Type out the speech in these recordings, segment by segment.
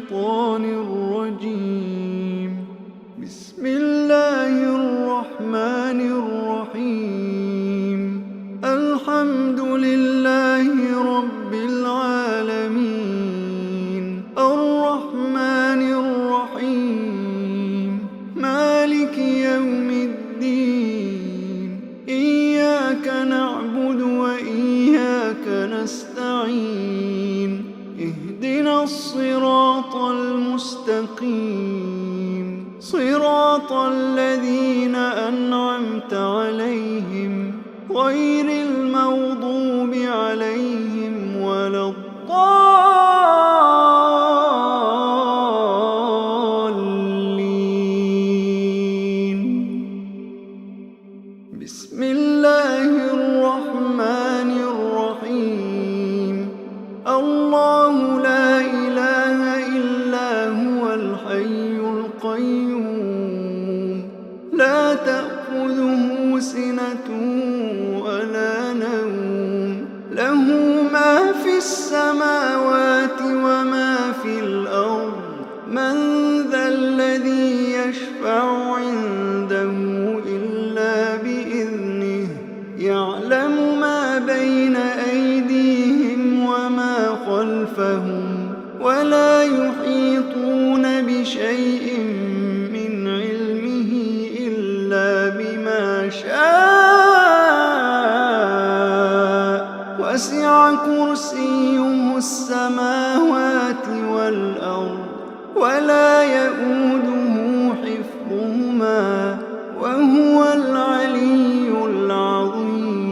الشيطان الرجيم. بسم الله الرحمن الرحيم. الحمد لله رب العالمين، الرحمن الرحيم، مالك يوم الدين، إياك نعبد وإياك نستعين، اهدنا الصراط المستقيم، صراط الذين أنعمت عليهم غير المغضوب عليهم ولا الضالين. بسم الله الرحمن الرحيم. الله لا إله إلا هو الحي القيوم، لا تأخذه سنة ولا نوم، له ما في السماوات وما في الأرض. من ذا الذي يشفع عنده إلا بإذنه، يعلم ما بين أيديهم وما خلفهم، ولا يحيطون بشيء من علمه إلا بما شاء، وسع كرسيه السماوات والأرض، ولا يئوده حفظهما، وهو العلي العظيم.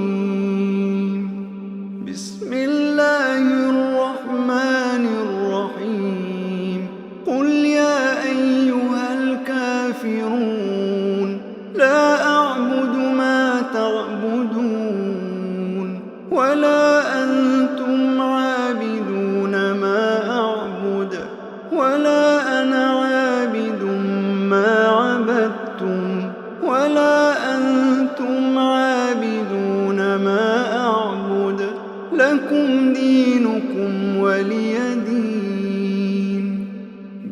بسم الله الرحمن الرحيم. قل يا أيها الكافرون لا أعبد ما تعبدون، ولا أنتم عابدون ما أعبد، ولا أنا عابد ما عبدتم، ولا أنتم عابدون ما أعبد، لكم دينكم ولي دين.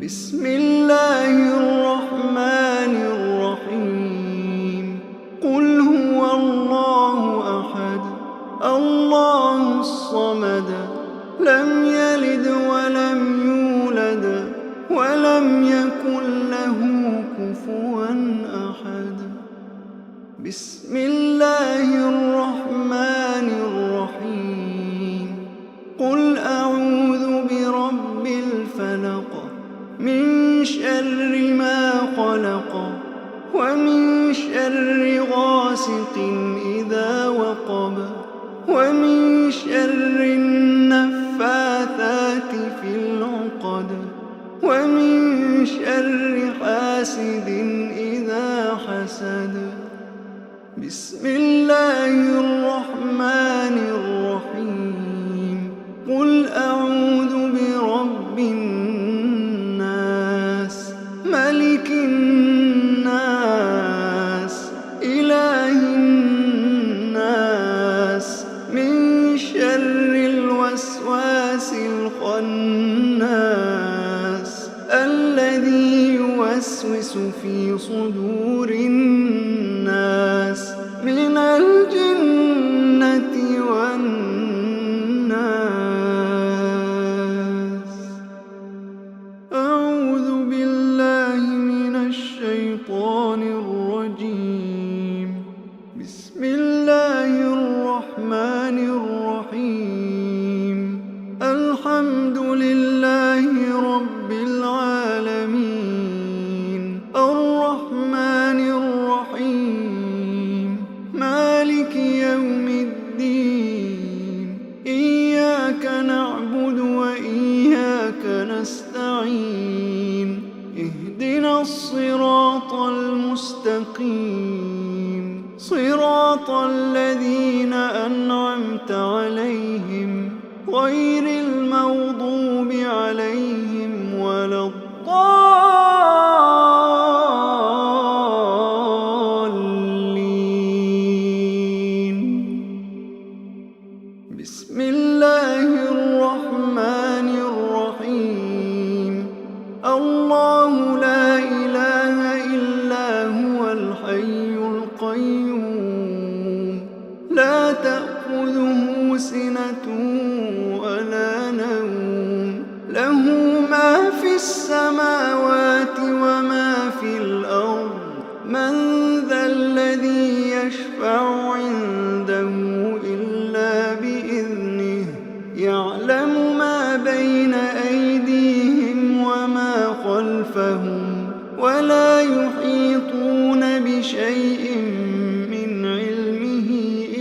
بسم الله الرحمن الرحيم. قل هو الله أحد، الله الصمد، لم يلد ولم يولد ولم يكن له كفوا أحد. بسم الله الرحمن الرحيم. قل أعوذ برب الفلق، من شر ما خلق، ومن شر غاسق إذا وقب، ومن شر النفاثات في العقد، ومن شر حاسد إذا حسد. بسم الله الرحمن الرحيم. قل أعوذ برب الناس، ملك الناس، إله الناس، من شر الوسواس الخناس، الذي يوسوس في صدور الناس من الجنة والناس. أعوذ بالله من الشيطان الرجيم. بسم الله الرحمن الرحيم. الحمد لله رب العالمين، الرحمن الرحيم، مالك يوم الدين، إياك نعبد وإياك نستعين، اهدنا الصراط المستقيم، صراط الذين أنعمت عليهم غير المغضوب عليهم ولا الضالين. بسم الله الرحمن الرحيم. ولا نوم له ما في السماوات وما في الأرض من ذا الذي يشفع عنده إلا بإذنه يعلم ما بين أيديهم وما خلفهم ولا يحيطون بشيء من علمه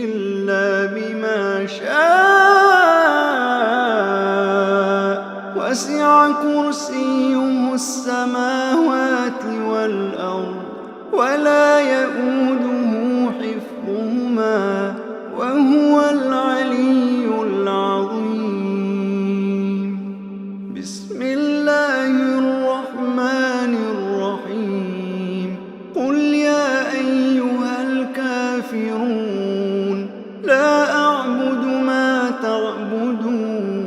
إلا بما شاء وسع كرسيه السماوات والأرض ولا يئوده حفظهما وهو العلي العظيم. بسم الله الرحمن الرحيم. قل يا أيها الكافرون لا أعبد ما تعبدون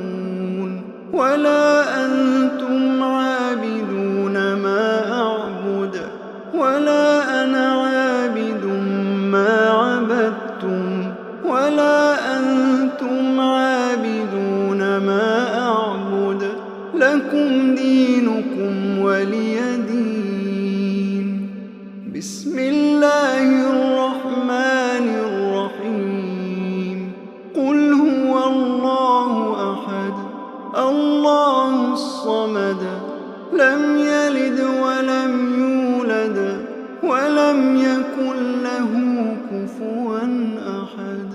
ولا أنتم عابدون ما أعبد ولا أنا عابد ما عبدتم ولا أنتم عابدون ما أعبد لكم دينكم ولي دين. بسم الله الرحمن الرحيم. قل هو الله أحد الله الصمد لم يلد ولم يولد ولم يكن له كفوا أحد.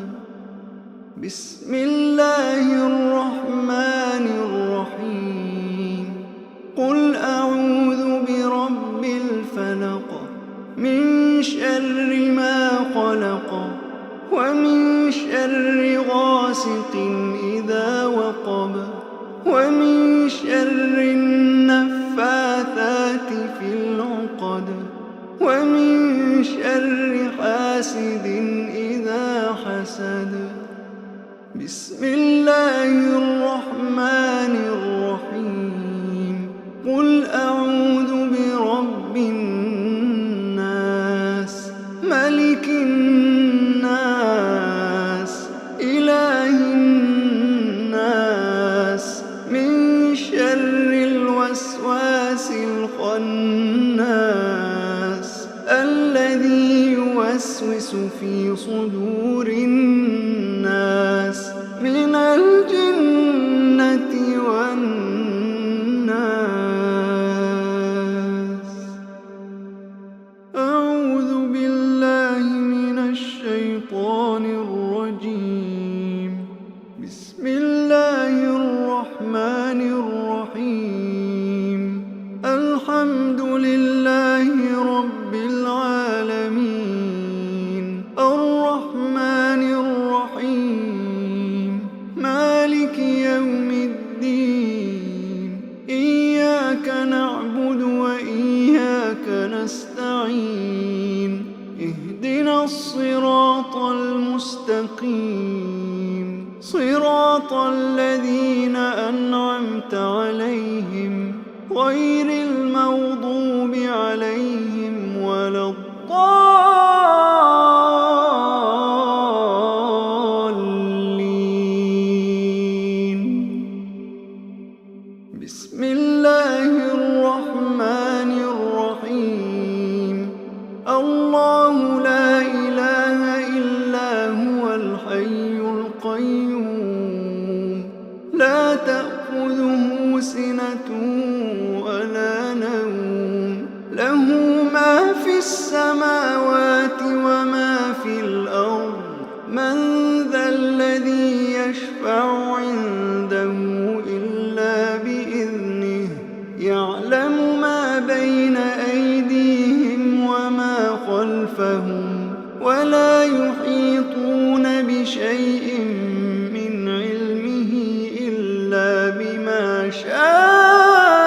بسم الله الرحمن الرحيم. قل أعوذ برب الفلق من شر ما خلق ومن شر غاسق إذا وقب ومن شر النفاثات في العقد ومن شر حاسد إذا حسد. بسم الله الرحمن الرحيم. قل أعوذ برب الناس ملك الناس إله الناس من شر الوسواس الخناس الذي يوسوس في صدور الناس من الجنة والناس. أعوذ بالله من الشيطان الرجيم. بسم الله الرحمن الرحيم. الحمد لله رب العالمين الرحمن الرحيم مالك يوم الدين إياك نعبد وإياك نستعين اهدنا الصراط المستقيم صراط الذين أنعمت عليهم غير المغضوب عليهم ولا الضالين. بسم الله الرحمن الرحيم. الله لا إله إلا هو الحي القيوم لا تأخذه سنة ولا نوم له ما في السماوات وما في الأرض من ذا الذي يشفع عنده إلا بإذنه يعلم ما بين أيديهم وما خلفهم ولا يحيطون بشيء من علمه إلا بما شاء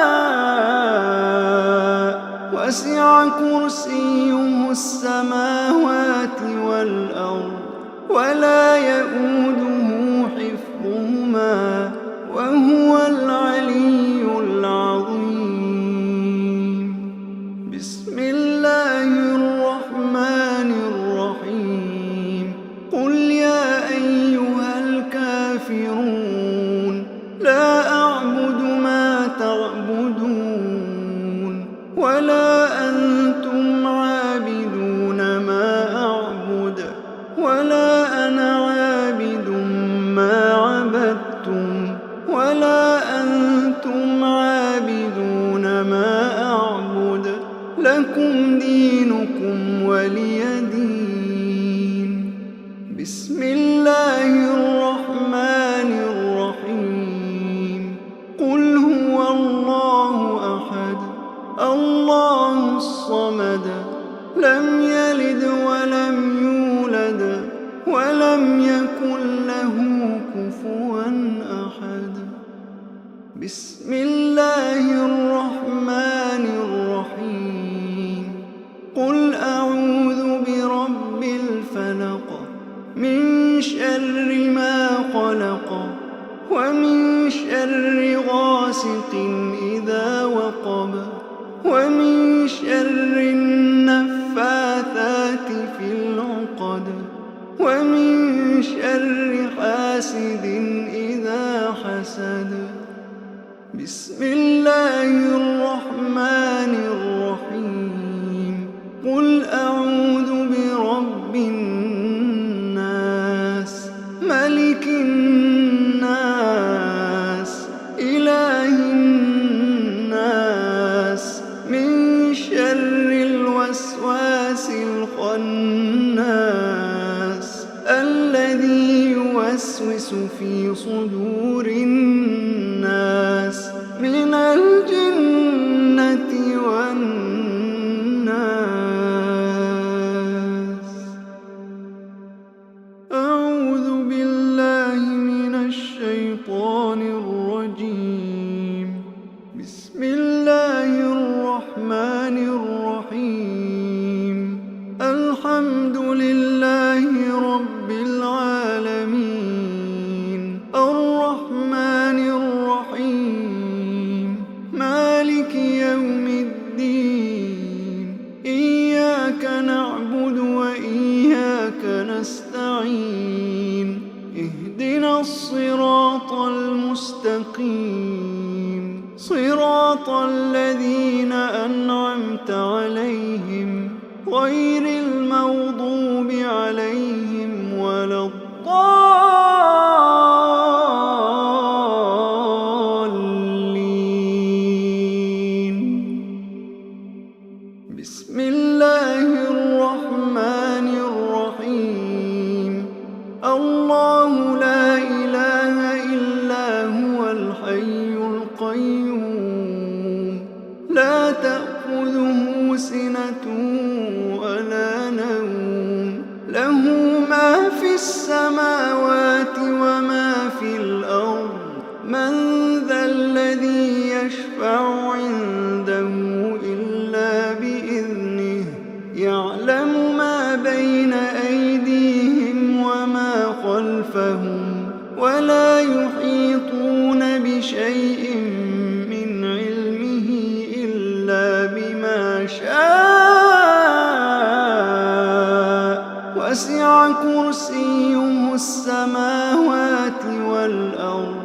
بسم الله الرحمن الرحيم قل أعوذ برب الفلق من شر ما خلق ومن شر غاسق إذا وقب ومن شر النفاثات في العقد ومن شر حاسد إذا حسد بسم الله الرحمن الرحيم قل أعوذ برب الناس ملك الناس إله الناس من شر الوسواس الخناس الذي يوسوس في صدور الناس من الجنة والناس. أعوذ بالله من الشيطان الرجيم. بسم الله الرحمن الرحيم. الحمد لله رب العالمين الرحمن الرحيم مالك يوم الدين إياك نعبد وإياك نستعين اهدنا الصراط المستقيم صراط الذين أنعمت عليهم غير المغضوب عليهم ولا الضالين. بسم الله الرحمن الرحيم الله لا إله إلا هو الحي القيوم لا تأخذه سنة ولا نوم له ما في السماوات وما في الأرض من ذا الذي يشفع عنده إلا بإذنه يعلم ما بين أيديهم وما خلفهم ولا يحيطون بشيء من علمه إلا بما شاء وسع كرسيه السماوات والأرض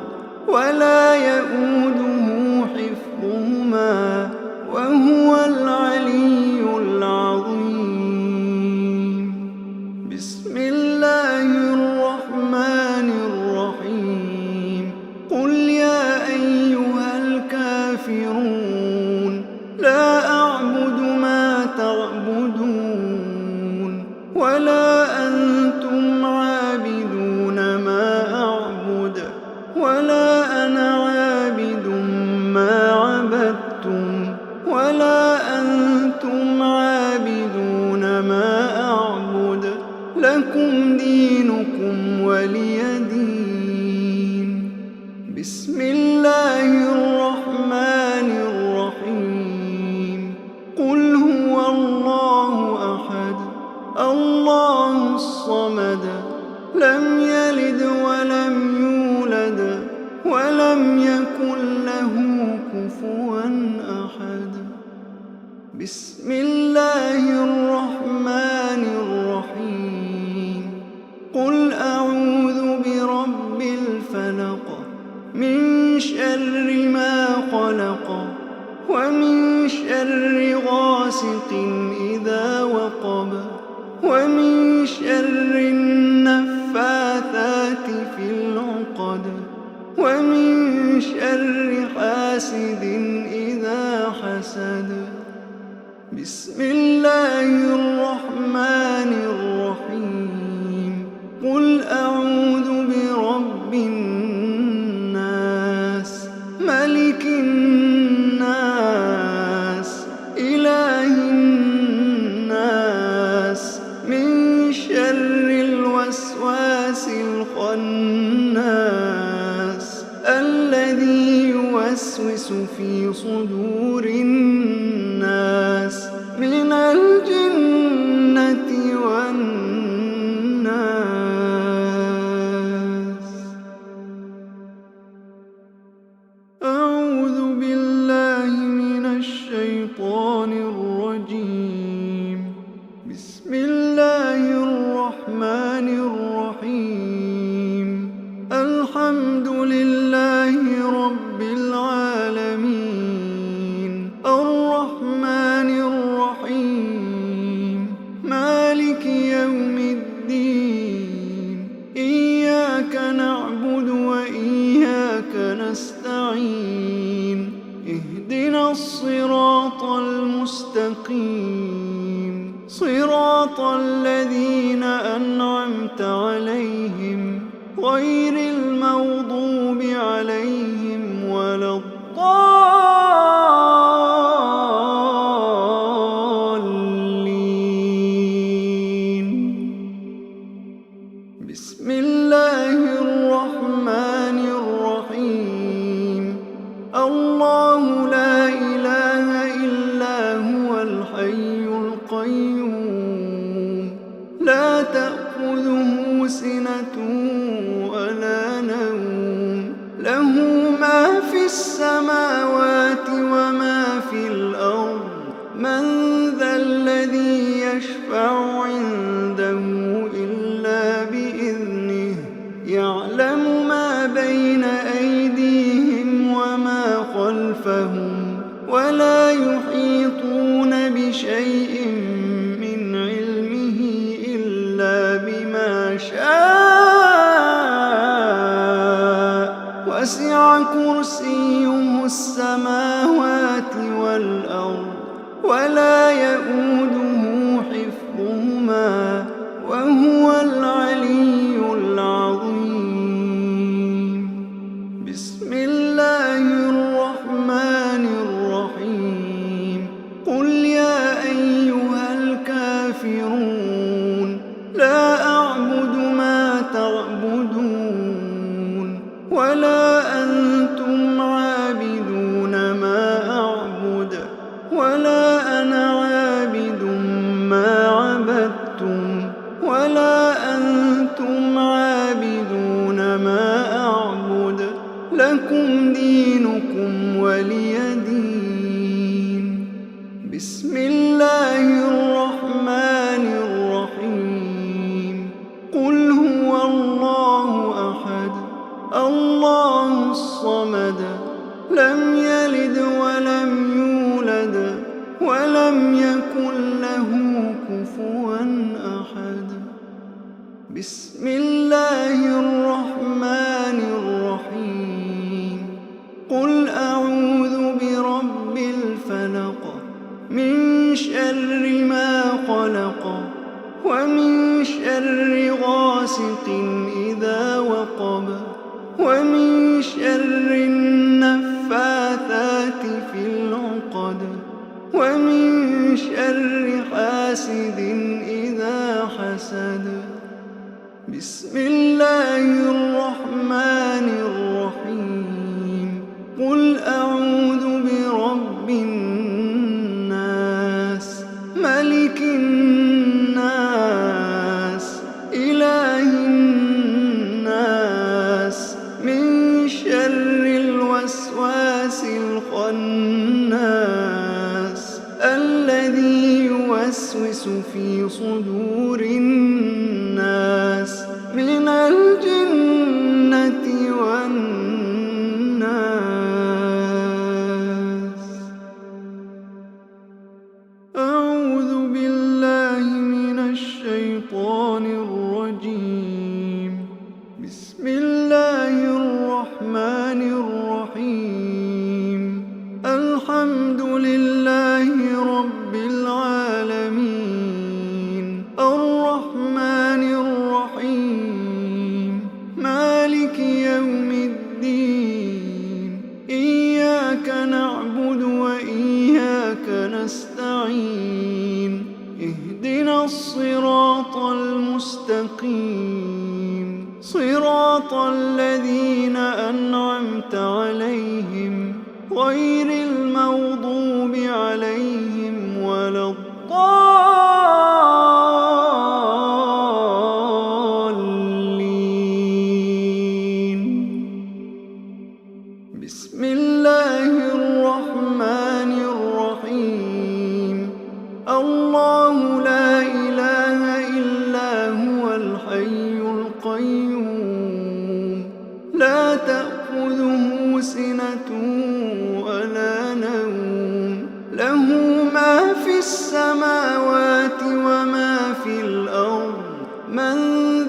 ولا يئوده حفظهما وهو العلي العظيم. بسم الله الرحمن الرحيم قل يا أيها الكافرون لا أعبد ما تعبدون ولا أنتم عابدون ما أعبد ولا أنا عابد ما عبدتم ولا أنتم عابدون ما أعبد لكم دينكم ولي دين. بسم الله الرحمن الرحيم قل هو الله أحد الله الصمد لم يلد ولم يولد ولم يكن له كفوا أحد. بسم الله الرحمن الرحيم قل أعوذ برب الفلق من شر ما خلق ومن شر غاسق إذا وقب ومن شر النفاثات في العقد ومن شر حاسد إذا حسد. بسم الله الرحمن الرحيم قل أعوذ برب الناس ملك الناس إله الناس من شر الوسواس الخناس الذي يوسوس يوسوس في صدور الناس من الجنة والناس. أعوذ بالله من الشيطان الرجيم. بسم الله الرحمن الرحيم. الحمد لله رب العالمين الرحمن الرحيم مالك يوم الدين إياك نعبد وإياك نستعين اهدنا الصراط المستقيم صراط الذين أنعمت عليهم غير المغضوب عليهم ولا الضالين. بسم الله الرحمن الرحيم. الله لا إله إلا هو الحي القيوم لا تأخذه سنة ولا نوم له ما في السماوات وما في الأرض. من ذا الذي يشفع عنده إلا بإذنه يعلم ما بين أيديهم وما خلفهم ولا يحيطون بشيء من علمه إلا بما شاء وسع كرسيه السماوات والأرض ولا يؤوده حفظهما وهو العلي العظيم. بسم الله الرحمن الرحيم. قل يا أيها الكافرون لا أعبد ما تعبدون ولا أنتم عابدون ما أعبد ولا أنا عابد ما عبدتم ولا أنتم عابدون ما أعبد لكم دينكم ولي دين. بسم الله الرحمن الرحيم. قل هو الله أحد الله الصمد لم يلد ولم يولد ولم يكن له كفوا أحد. بسم الله الرحمن الرحيم. قل أعوذ برب الفلق من شر ما خلق ومن شر غاسق إذا وقب ومن شر النفاثات في العقد ومن شر حاسد إذا حسد. بسم الله الرحمن الرحيم. قل أعوذ برب الناس ملك الناس إله الناس من شر الوسواس الخناس الذي يوسوس في صدور الناس من الجنة والناس. أعوذ بالله من الشيطان الرجيم. بسم الله الرحمن الرحيم. الحمد لله رب العالمين الرحمن الرحيم مالك يوم الدين إياك نعبد وإياك نستعين اهدنا الصراط المستقيم صراط الذين أنعمت عليهم غير المغضوب عليهم ولا الضالين. بسم الله الرحمن الرحيم. الله لا إله إلا هو الحي القيوم لا تأخذه سنة ولا نوم له ما في السماوات وما في الأرض من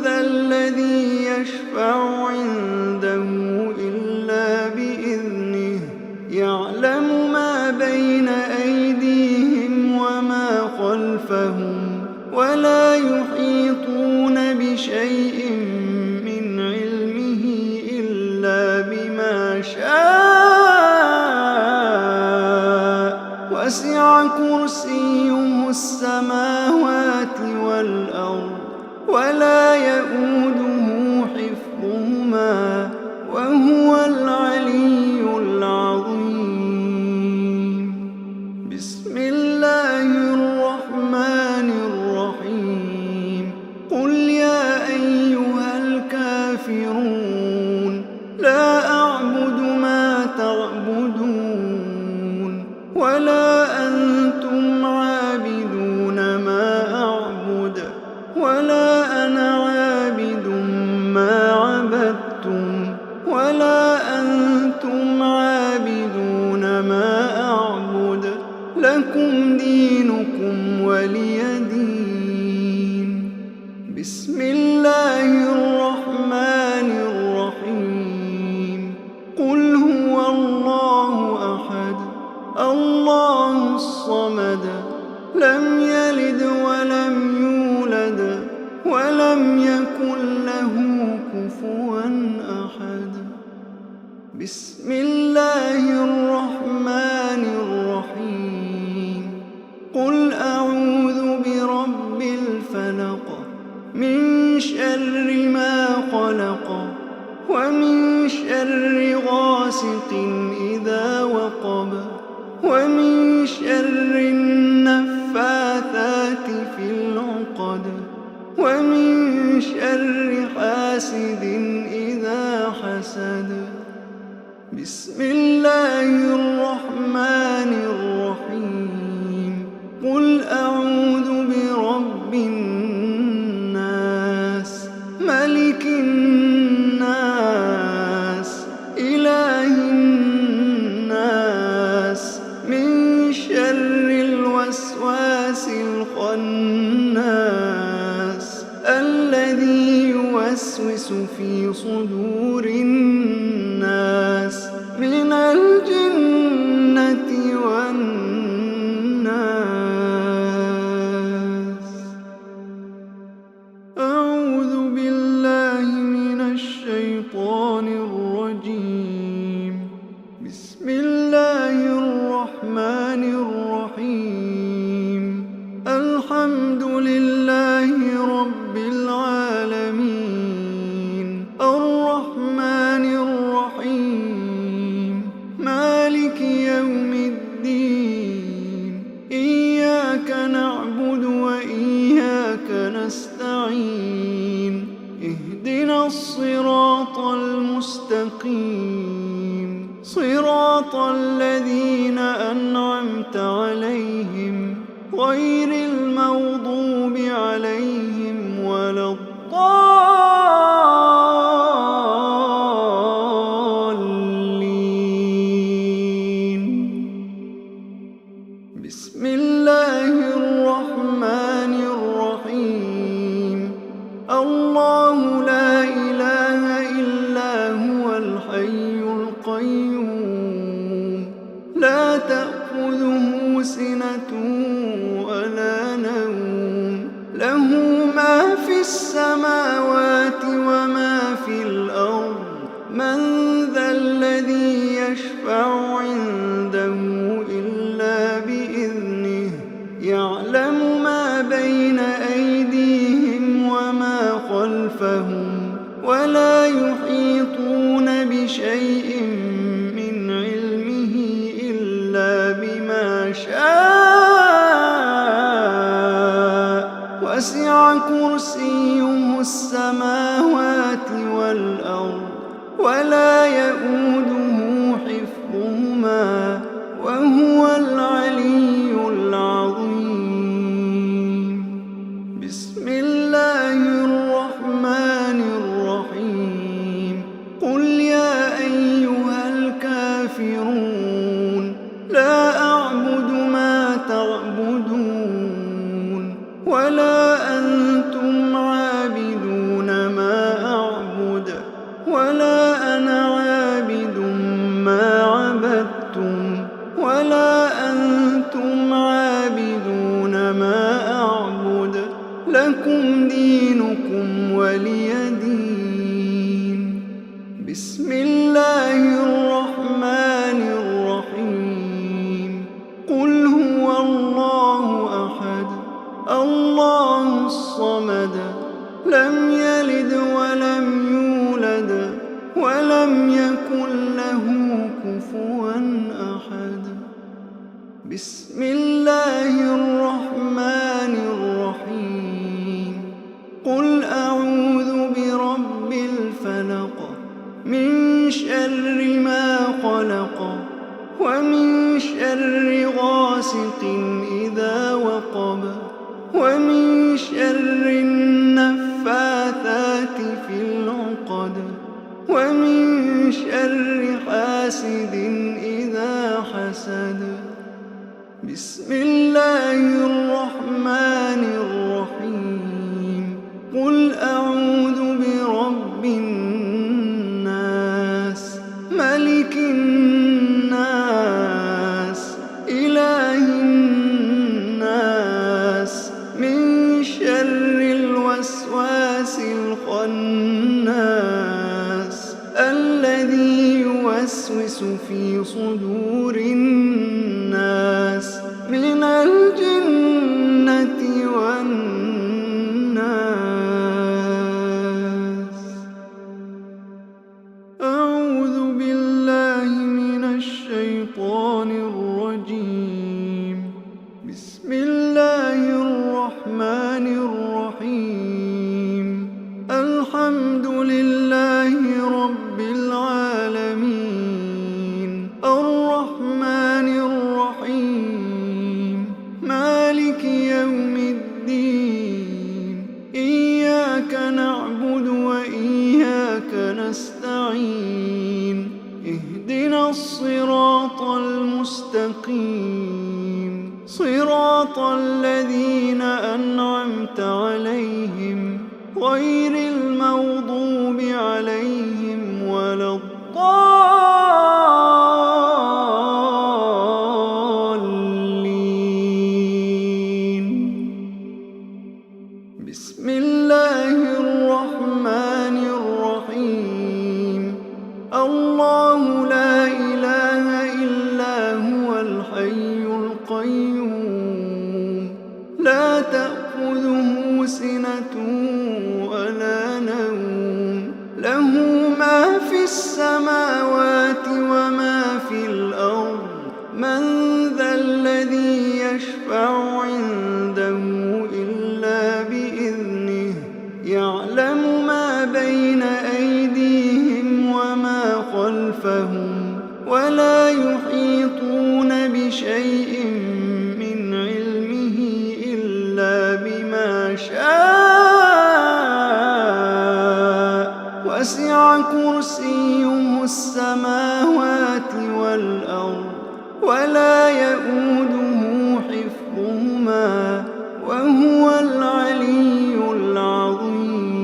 ذا الذي يشفع عنده إلا بإذنه يعلم ما بين أيديهم وما خلفهم ولا يحيطون بشيء من علمه إلا بما شاء وسع كرسيه السماوات والأرض ولا يئوده حفظهما وهو العلي العظيم. بسم الله الرحمن الرحيم. قل يا أيها الكافرون لا أعبد ما تعبدون ولا أنتم عابدون ما أعبد ولا أنا عابد ما عبدتم ولا أنتم عابدون ما أعبد لكم دينكم ولي دين. بسم الله الرحمن الرحيم. قل هو الله أحد الله الصمد لم يلد ولم يولد ولم يكن له كفوا أحد. بسم الله الرحمن الرحيم. قل أعوذ برب الفلق من شر ما خلق ومن شر غاسق إذا وقب ومن شر النفاثات في العقد ومن شر حاسد إذا حسد. بسم الله الرحمن الرحيم. قل أعوذ برب الناس ملك الناس إله الناس من شر الوسواس الخناس الذي يوسوس في صدور الناس من الجنة والناس. أعوذ بالله من الشيطان الرجيم. بسم الله الرحمن الرحيم. الحمد لله رب العالمين الرحمن الرحيم مالك يوم الدين إياك نعبد وإياك نستعين اهدنا الصراط المستقيم صراط الذين أنعمت عليهم غير المغضوب عليهم ولا الضالين. بسم الله الرحمن الرحيم. الله لا إله إلا هو الحي القيوم لا تأخذه سنة ولا نوم له ما في السماوات وما في الأرض من ذا الذي يشفع عنده إلا بإذنه يعلم ما بين أيديهم وما خلفهم ولا يحيطون بشيء من علمه ولي دين. بسم الله الرحمن الرحيم. قل هو الله أحد الله الصمد لم يلد ولم يولد ولم يكن له كفوا أحد. بسم الله الرحمن الرحيم. قل أعوذ برب الفلق من شر ما خلق ومن شر غاسق إذا وقب ومن شر النفاثات في العقد ومن شر حاسد إذا حسد. بسم الله الرحمن الرحيم. قل أعوذ برب الناس ملك الناس إله الناس من شر الوسواس الخناس الذي يوسوس في صدور الناس من الجنة والناس. أعوذ بالله من الشيطان الرجيم. بسم الله الرحمن الرحيم. الحمد لله رب العالمين الرحمن الرحيم مالك يوم الدين. إياك نعبد وإياك نستعين. اهدنا الصراط المستقيم صراط الذين أنعمت عليهم غير المغضوب عليهم ولا الضالين. بسم الله الرحمن الرحيم. الله لا إله إلا هو الحي القيوم لا تأخذه سنة ولا نوم له ما في السماوات وما في الأرض. من ذا الذي يشفع عنده إلا بإذنه. يعلم ما بين أيديهم وما خلفهم ولا يحيطون بشيء من علمه إلا بما شاء. وسع كرسيه السماوات والأرض ولا يئوده حفظهما وهو العلي العظيم.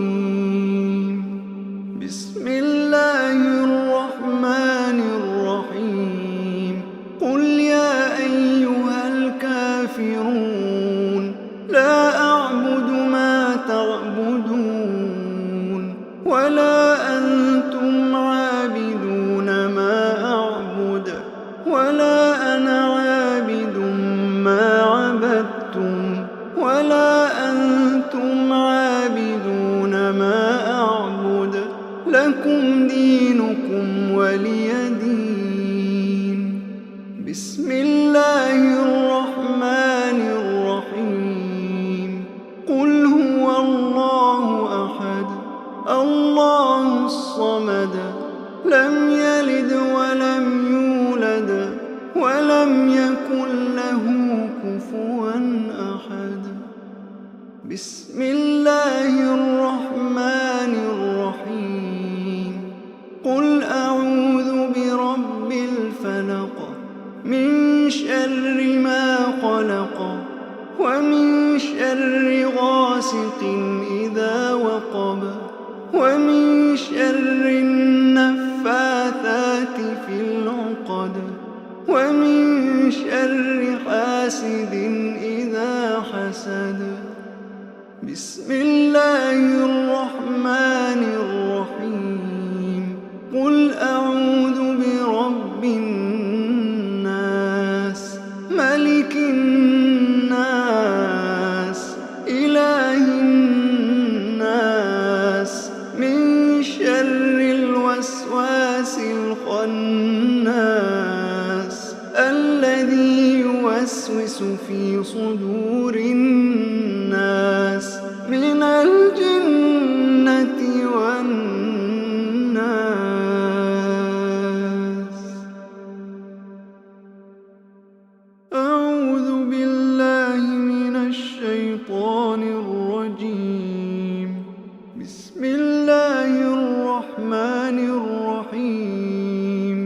بسم الله الرحمن الرحيم. قل يا أيها الكافرون لا أعبد ما تعبدون ولا أنتم عابدون ما أعبد ولا أنا عابد ما عبدتم ولا أنتم عابدون ما أعبد لكم دينكم ولي دين. بسم الله الرحمن الرحيم. قل هو الله أحد الله الصمد لم يلد ولم يولد ولم يكن له كفوا أحد. بسم الله الرحمن الرحيم. قل أعوذ برب الفلق من شر ما خلق ومن شر غاسق إذا وقب ومن شر النفاثات في العقد ومن شر حاسد إذا حسد. بسم الله الرحمن الرحمن الرحيم قل أعوذ برب الناس ملك الناس إله الناس من شر الوسواس الخناس الذي يوسوس في صدور الناس من الجنة والناس. أعوذ بالله من الشيطان الرجيم. بسم الله الرحمن الرحيم.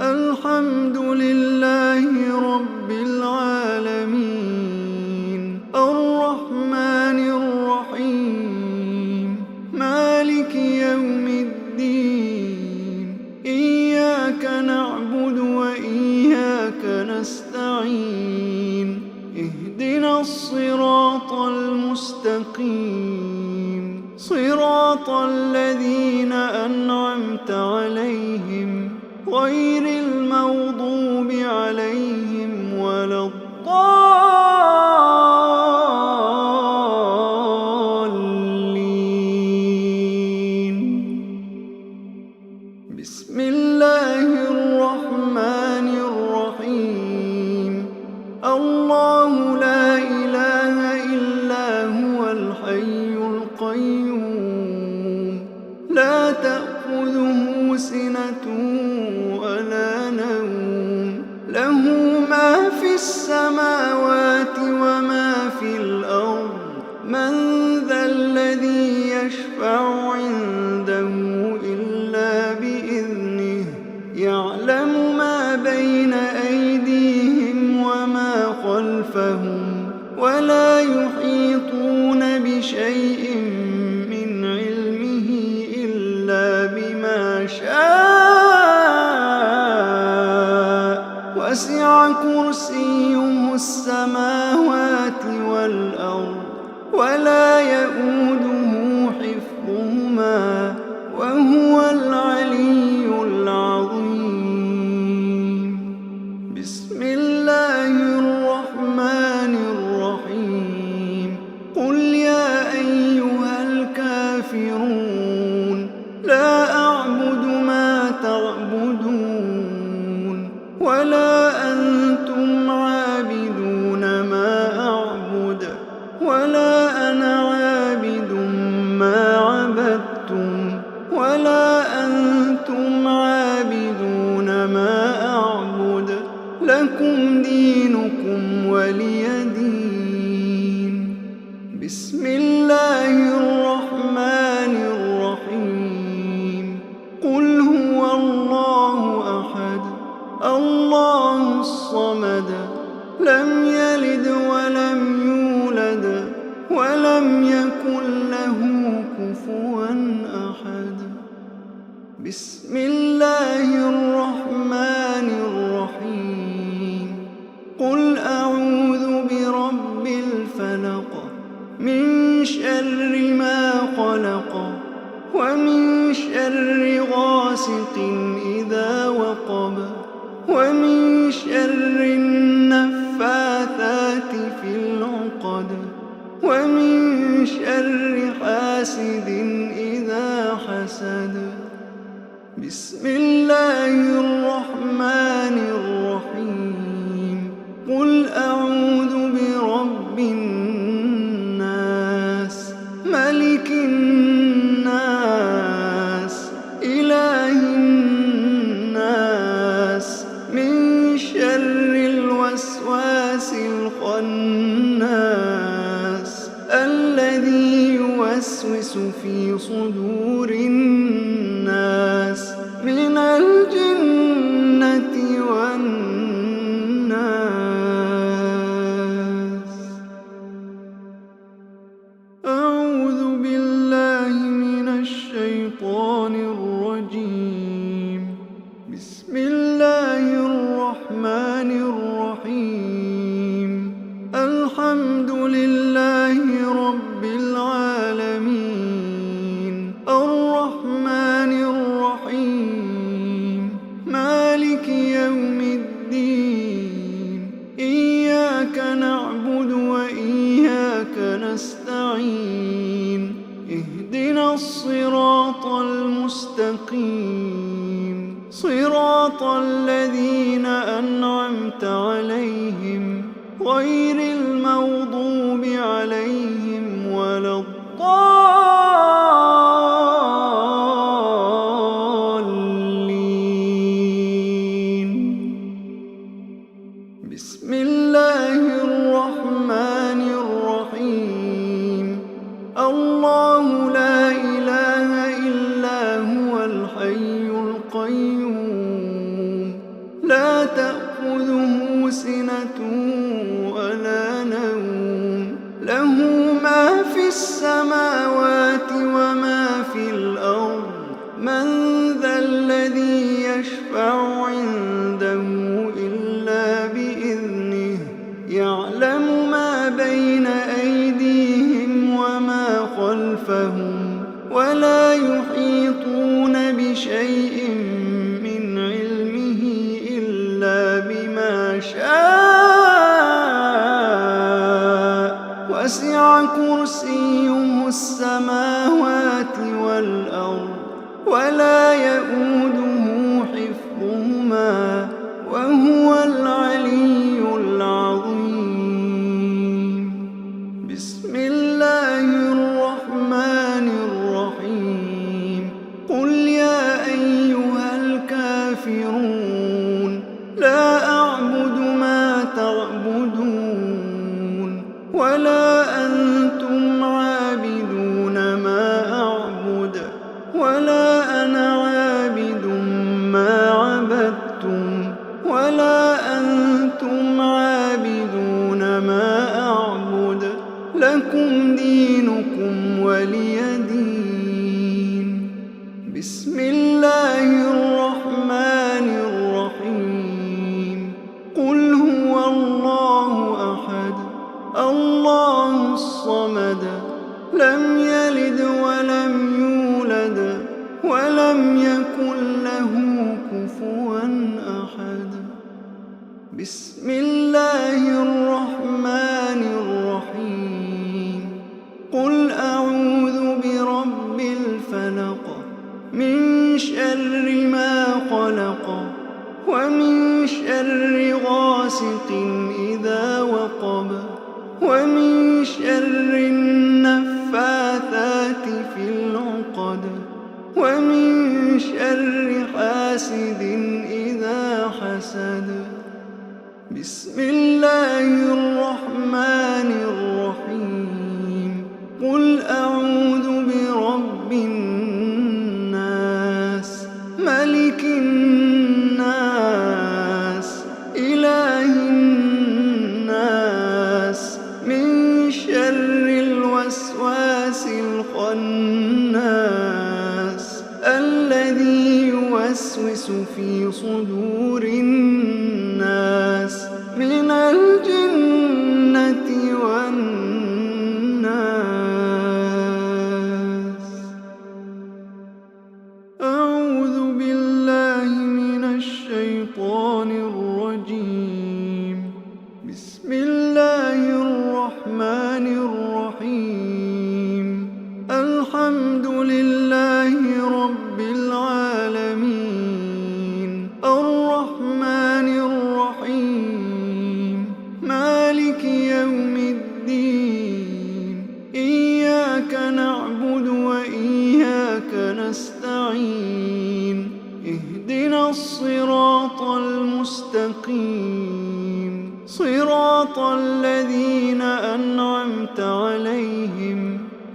الحمد لله رب العالمين الرحمن الرحيم مالك يوم الدين إياك نعبد وإياك نستعين اهدنا الصراط المستقيم صراط الذين أنعمت عليهم غير المغضوب عليهم ولا الضالين. بسم الله الرحمن الرحيم. الله لا إله إلا هو الحي القيوم لا تأخذه سنة ولا نوم له ما في السماوات وما في الأرض من ذا الذي يشفع عنده إلا بإذنه يعلم ما بين أيديهم وما خلفهم ولا يحيطون بشيء من علمه إلا بما شاء وسع كرسيه السماوات والأرض ولا يؤوده حفظهما وهو العلي العظيم. بسم الله الرحمن الرحيم. قل يا أيها الكافرون لا أعبد ما تعبدون ولا أنتم عابدون ما أعبد ولا أنا عابد ما عبدتم ولا أنتم عابدون ما أعبد لكم دينكم ولي دين. بسم الله الرحمن الرحيم. قل هو الله أحد الله الصمد لم يلد ولم يولد ولم يكن له كفوا أحد. بسم الله الرحمن الرحيم. قل أعوذ برب الفلق من شر ما خلق ومن شر غاسق إذا وقب ومن شر النفاثات في العقد ومن شر حاسد إذا حسد. بسم الله الرحمن الرحيم. قل أعوذ برب الناس ملك الناس إله الناس من شر صراط الذين أنعمت عليهم غير المغضوب عليهم ولا الضالين. بسم الله الرحمن الرحيم. الله لا إله إلا هو الحي القيوم لا تأخذه سنة ولا نوم له ما في السماوات وما في الأرض من ذا الذي يشفع عنده إلا بإذنه يعلم ما بين أيديهم وما خلفهم ولا يحيطون بشيء من علمه إلا بما شاء وسع كرسيه السماوات والأرض ولا يئوده حفظهما وهو العلي العظيم. بسم الله الرحمن الرحيم. قل يا أيها الكافرون لا أعبد ما تعبدون ولا أنتم عابدون ما أعبد ولا أنا عابد ما عبدتم ولا أنتم عابدون ما أعبد لكم دينكم ولي دين. بسم الله الرحمن الرحيم. قل هو الله أحد الله الصمد لم يلد ولم يولد ولم يكن له كفوا أحد. بسم الله الرحمن الرحيم. قل أعوذ برب الفلق من شر ما خلق ومن شر غاسق إذا وقب ومن شر النفاثات في العقد ومن شر حاسد إذا حسد. بسم الله الرحمن الرحيم. قل أعوذ برب الناس ملك الناس إله الناس من شر الوسواس الخناس الذي يوسوس في صدور الناس من الجنة والناس. أعوذ بالله من الشيطان الرجيم. بسم الله الرحمن الرحيم. الحمد لله رب العالمين الرحمن الرحيم مالك يوم الدين إياك نعبد وإياك نستعين اهدنا الصراط المستقيم صراط الذين أنعمت عليهم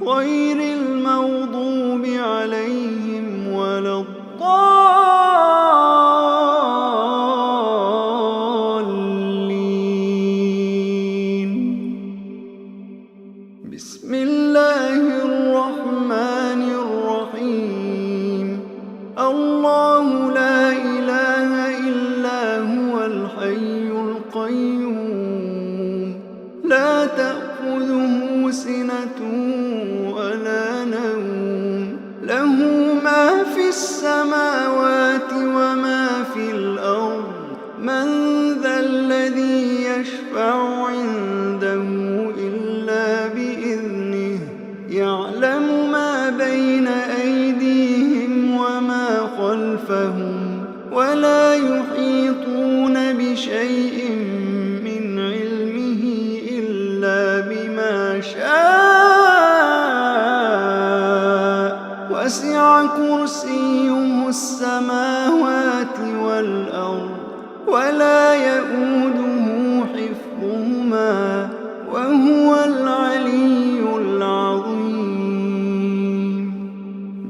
غير المغضوب عليهم ولا الضالين. بسم الله الرحمن الرحيم. الله لا إله إلا هو الحي القيوم لا تأخذه سنة ولا نوم له ما في السماوات وما في الأرض من ذا الذي يشفع عنده إلا بإذنه يعلم ما بين أيديهم وما خلفهم ولا ولا يئوده حفظهما وهو العلي العظيم.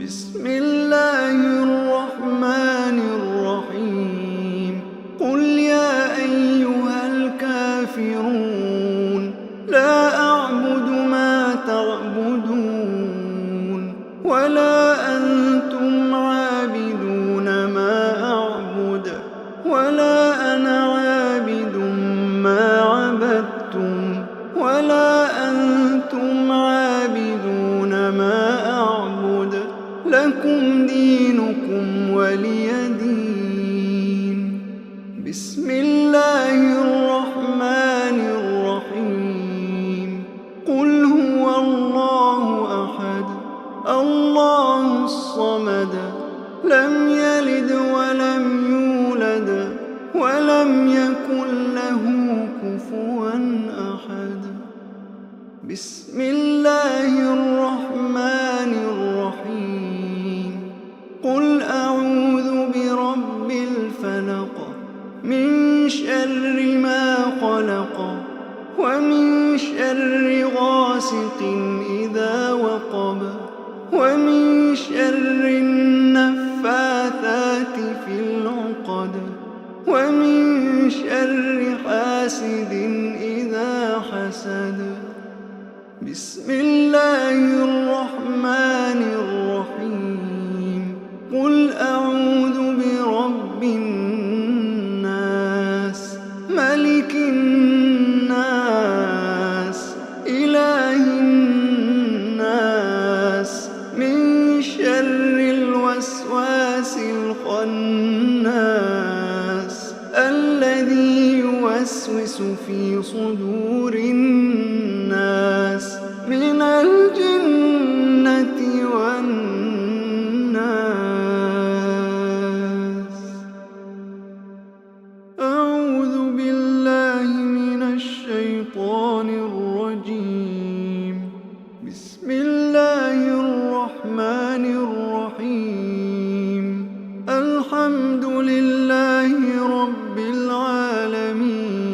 بسم الله الرحمن الرحيم. قل يا أيها الكافرون لا أعبد ما تعبدون ولا أنتم عابدون ما أعبد ولا أنا عابد ما عبدتم ولا أنتم عابدون ما أعبد لكم دينكم ولي دين. بسم الله الرحمن الرحيم. قل هو الله أحد الله الصمد لم يلد ولم يولد ولم يكن له كفوا أحد. بسم الله الرحمن الرحيم. قل أعوذ برب الفلق من شر ما خلق ومن شر غاسق إذا وقب ومن شر النفاثات في العقد ومن شر حاسد إذا حسد. بسم الله الرحمن الرحيم. قل أعوذ برب الناس ملك الناس إله الناس من شر الوسواس الخناس الذي يوسوس في صدور الناس من الجنة والناس. أعوذ بالله من الشيطان الرجيم. بسم الله الرحمن الرحيم. الحمد لله رب العالمين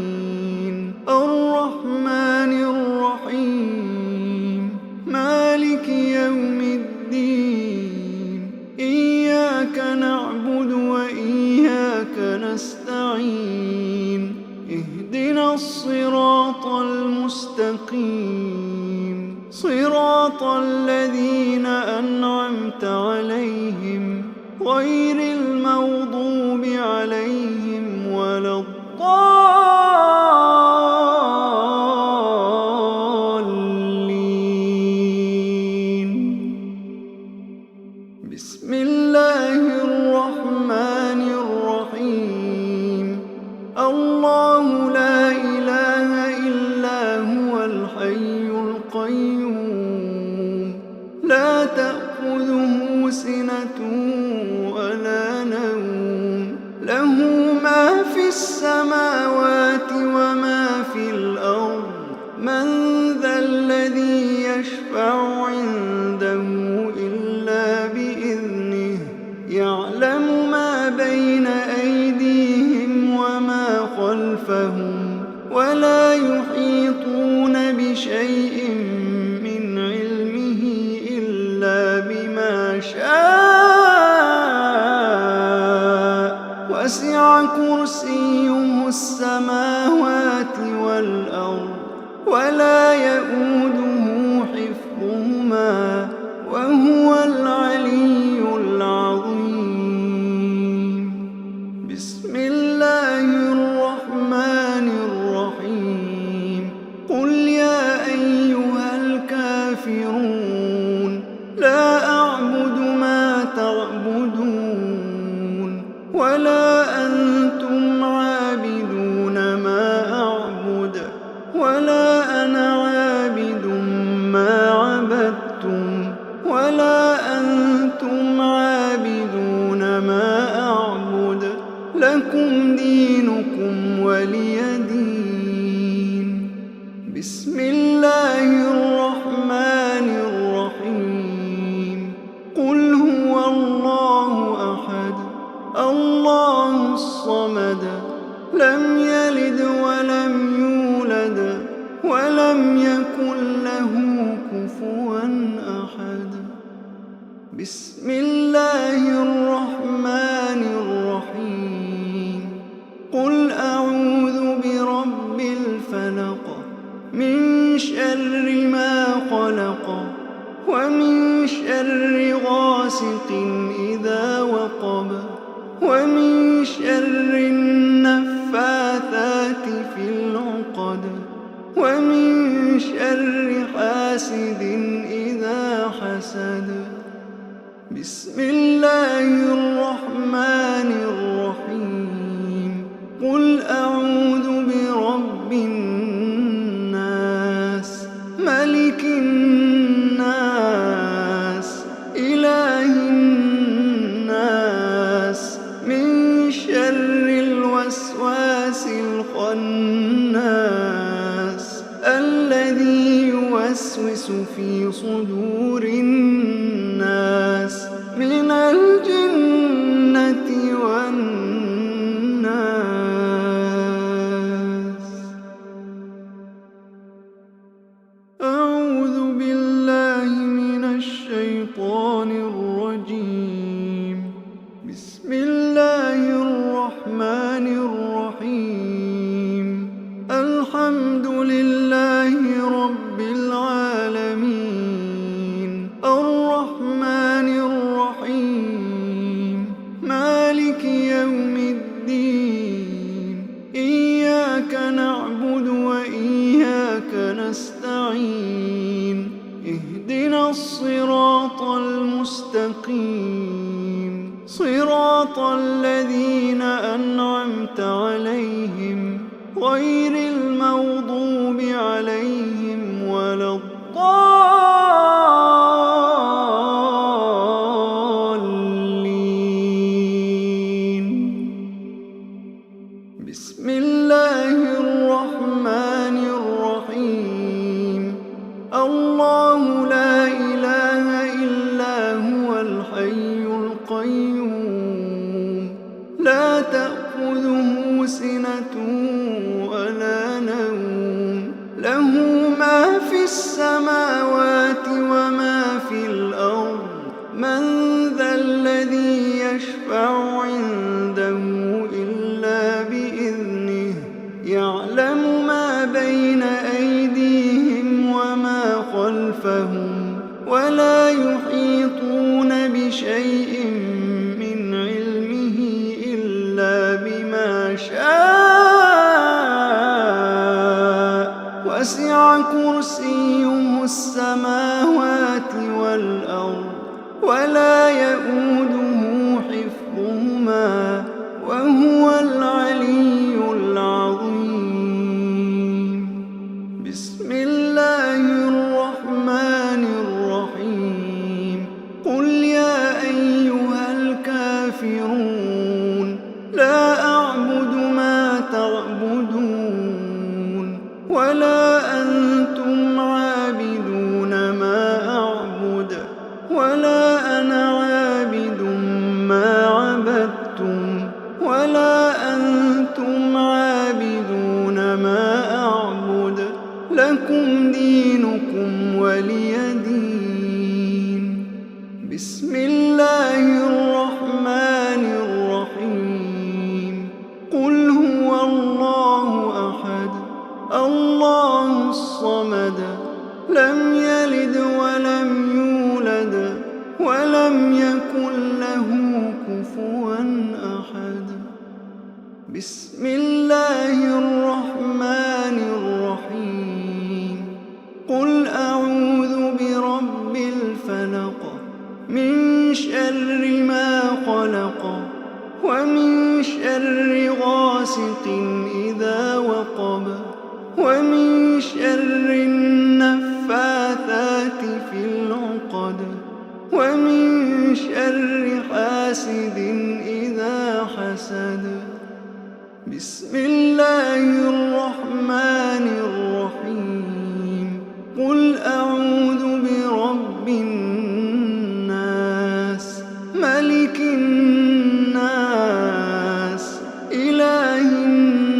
الرحمن الرحيم مالك يوم الدين إياك نعبد وإياك نستعين اهدنا الصراط المستقيم صراط الذين أنعمت عليهم غير المغضوب عليهم ولا الضالين. بسم الله الرحمن الرحيم. الله لا إله إلا هو الحي القيوم لا تأخذه سنة ولا نوم له ما في السماوات وما في الأرض. من ذا الذي يشفع عنده إلا بإذنه يعلم ما بين أيديهم وما خلفهم ولا يحيطون بشيء من علمه إلا بما شاء وسع كرسيه السماوات والأرض ولا يئوده حفظهما وهو العلي العظيم. بسم الله الرحمن الرحيم. قل يا أيها الكافرون لا أعبد ما تعبدون ولا أنتم عابدون ما أعبد ولا أنا عابد ما عبدتم ولا أنتم عابدون ما أعبد لكم دينكم ولي دين. بسم الله الرحمن الرحيم. قل هو الله أحد الله الصمد لم يلد ولم يولد ولم يكن له كفوا أحد. بسم الله الرحمن الرحيم. قل أعوذ برب الفلق من شر ما خلق ومن شر غاسق إذا وقب ومن شر النفاثات في العقد ومن شر حاسد إذا حسد. بسم الله الرحمن الرحيم. قل أعوذ برب الناس ملك الناس إله الناس من شر الوسواس الخناس الذي يوسوس في صدور الناس من الجنة والناس. أعوذ بالله من الشيطان الرجيم. بسم الله الرحمن الرحيم. الحمد لله رب العالمين الرحمن الرحيم مالك يوم الدين. إياك نعبد وإياك نستعين. اهدنا الصراط المستقيم صراط الذين أنعمت عليهم غير المغضوب عليهم ولا الضالين. بسم الله الرحمن الرحيم. الله لا إله إلا هو الحي القيوم لا تأخذه سنة ولا نوم له ما في السماوات وما في الأرض. من ذا الذي يشفع عنده إلا بإذنه. يعلم ما بين أيديهم وما خلفهم ولا يحيطون بشيء من علمه إلا بما شاء. وسع كرسيه السماوات والأرض ولا يئوده حفظهما وهو العلي العظيم. بسم الله الرحمن الرحيم. قل يا أيها الكافرون لا أعبد ما تعبدون ولا أنتم عابدون ما أعبد ولا أنا عابد ما عبدتم ولا أنتم عابدون ما أعبد. لكم دينكم ولي دين. بسم الله الرحمن الرحيم. قل هو الله أحد الله الصمد لم يلد ولم يولد ولم يكن له كفوا أحد. بسم الله الرحمن الرحيم. قل أعوذ برب الفلق من شر ما خلق ومن شر غاسق إذا وقب ومن شر النفاثات في العقد ومن شر حاسد إذا حسد. بسم الله الرحمن الرحيم. قل أعوذ برب الناس ملك الناس إله الناس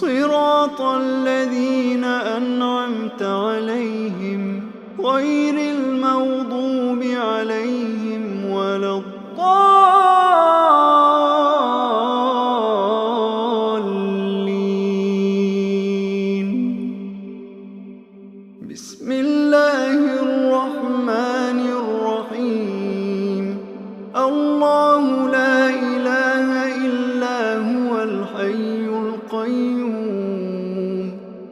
صراط الذين أنعمت عليهم غير المغضوب عليهم ولا الضالين. بسم الله الرحمن الرحيم. الله لا إله إلا هو الحي القيوم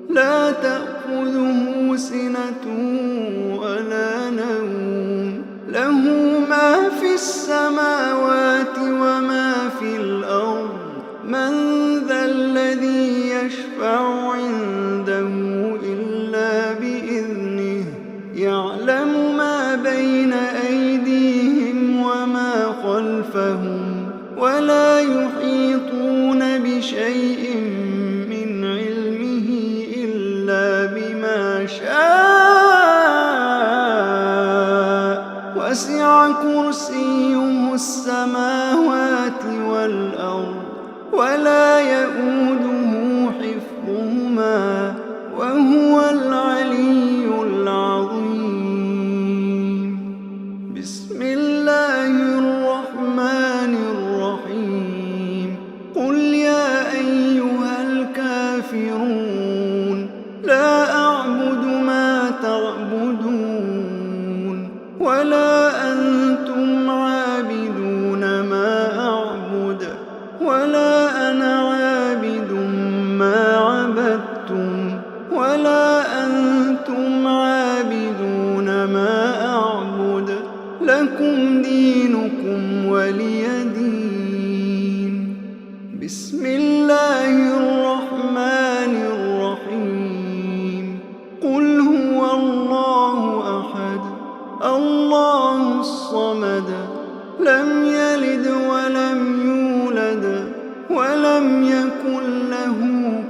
لا تأخذه سنة ولا نوم له ما في السماوات وما في الأرض من ذا الذي يشفع عنده إلا بإذنه يعلم ما بين أيديهم وما خلفهم ولا يحيطون بشيء من علمه إلا بما شاء وسع كرسيه السماوات والأرض ولا يئوده حفظهما وهو العلي العظيم. بسم الله الرحمن الرحيم. قل يا أيها الكافرون لا أعبد ما تعبدون ولا أنتم عابدون ما أعبد ولا أنا عابد ما عبدتم ولا أنتم عابدون ما أعبد لكم دينكم ولي دين. بسم الله الرحمن الرحيم. قل هو الله أحد الله الصمد لم يلد ولم يولد ولم يكن له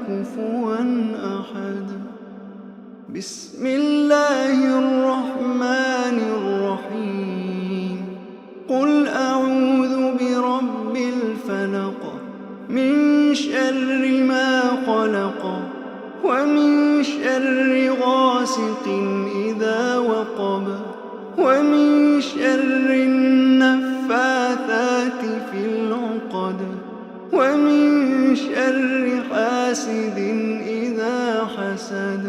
كفوا أحد. بسم الله الرحمن الرحيم. قل أعوذ برب الفلق من شر ما خلق ومن شر غاسق إذا وقب ومن شر النفاثات في العقد ومن شر حاسد إذا حسد.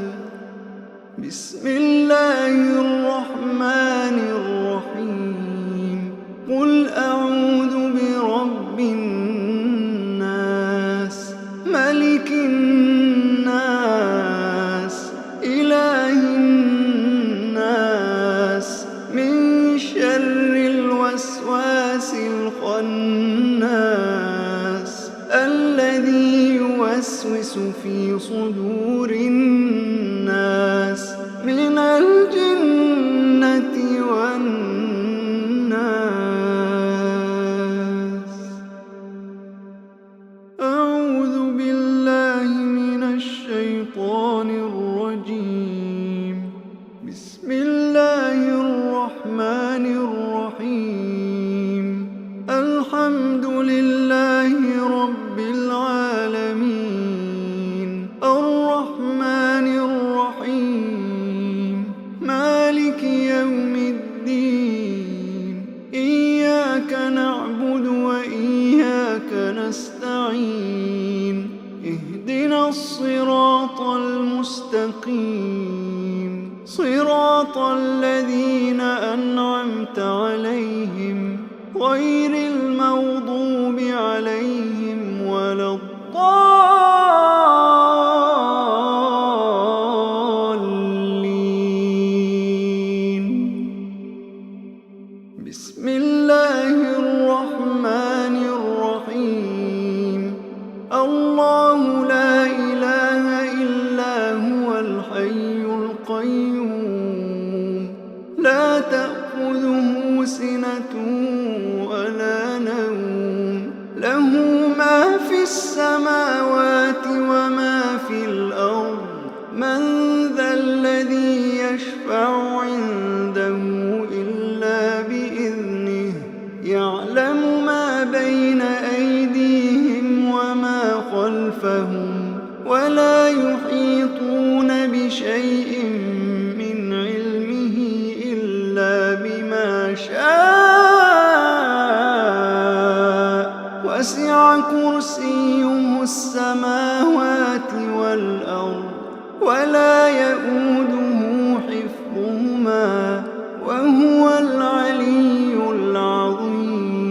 بسم الله الرحمن الرحيم. قل أعوذ برب الناس ملك الناس إله الناس من شر الوسواس الخناس الذي يوسوس في صدور الناس من الجنة والناس. أعوذ بالله من الشيطان الرجيم. بسم الله الرحمن الرحيم. الحمد لله رب العالمين الرحمن الرحيم مالك يوم الدين إياك نعبد وإياك نستعين اهدنا الصراط المستقيم صراط الذين أنعمت عليهم غير المغضوب عليهم ولا الضالين. بسم الله الرحمن الرحيم. الله لا إله إلا هو الحي القيوم لا تأخذه سنة ولا نوم له ما في السماوات وما في الأرض من ذا الذي يشفع عنده إلا بإذنه يعلم ما بين أيديهم وما خلفهم ولا يحيطون بشيء من علمه إلا بما شاء وسع كرسيه السماوات والأرض ولا يئوده حفظهما وهو العلي العظيم.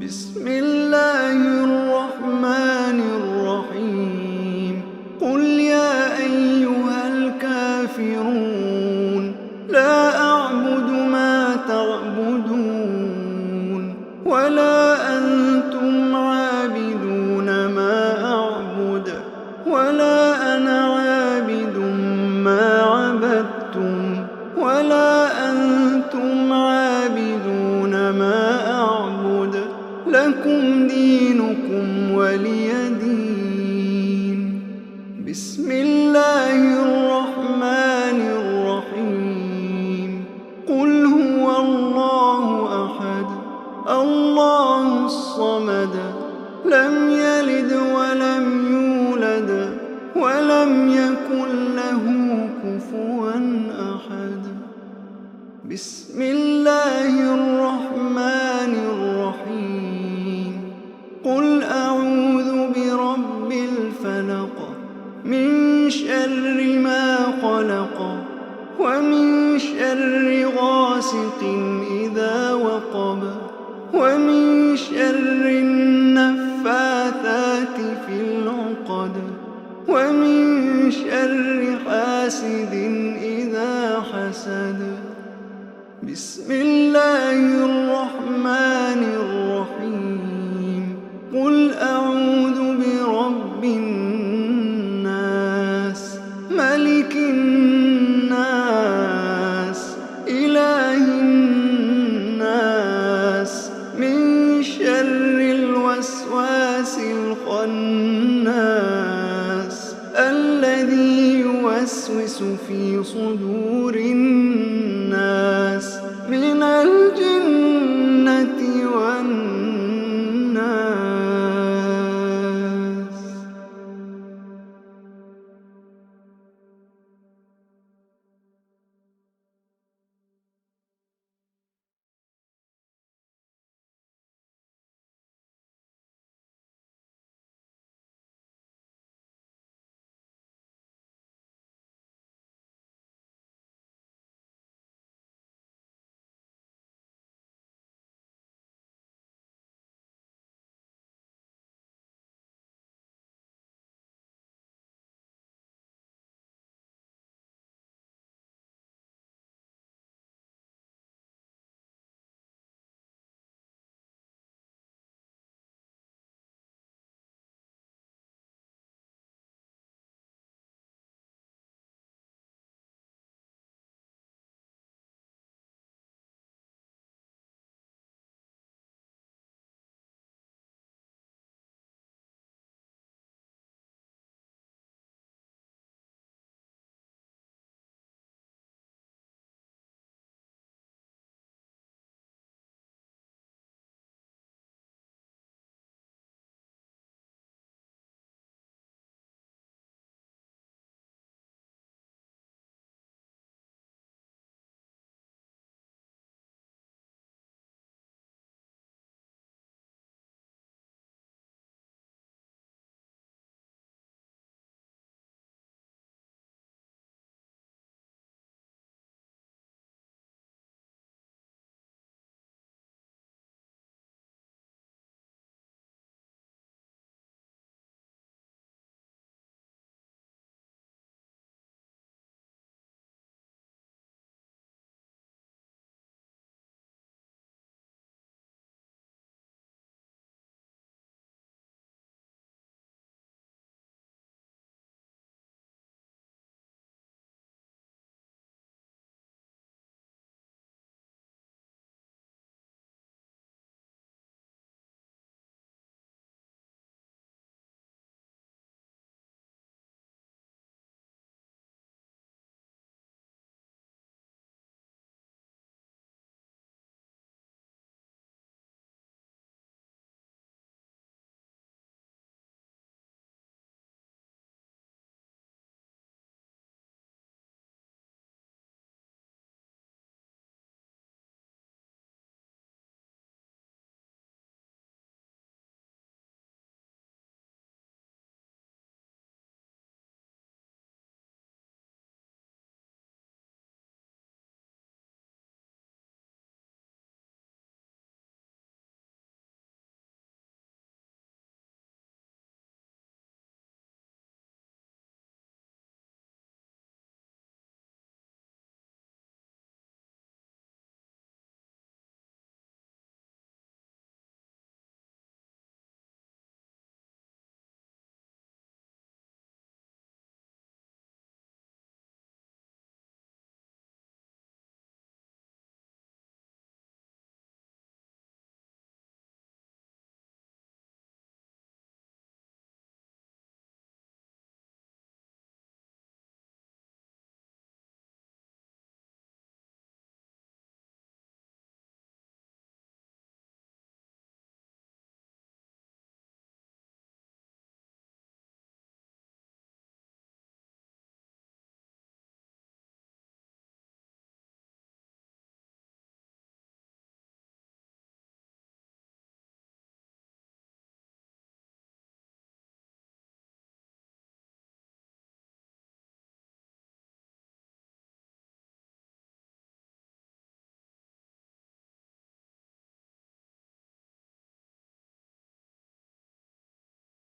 بسم الله الرحمن الرحيم. قل يا أيها الكافرون لا أعبد ما تعبدون ولا أنتم عابدون ما أعبد ولا أنا عابد ما عبدتم ولا أنتم عابدون ما أعبد لكم دينكم ولي دين. بسم الله الرحمن الرحيم. قل هو الله أحد الله الصمد لم يلد ولم يولد ولم يكن له كفوا أحد. بسم الله الرحمن الرحيم. قل أعوذ برب الفلق من شر ما خلق ومن شر غاسق إذا وقب ومن شر النفاثات في العقد ومن شر حاسد إذا حسد. بسم الله الرحمن الرحيم. قل أعوذ برب الناس ملك الناس إله الناس من شر الوسواس الخناس الذي يوسوس في صدور الناس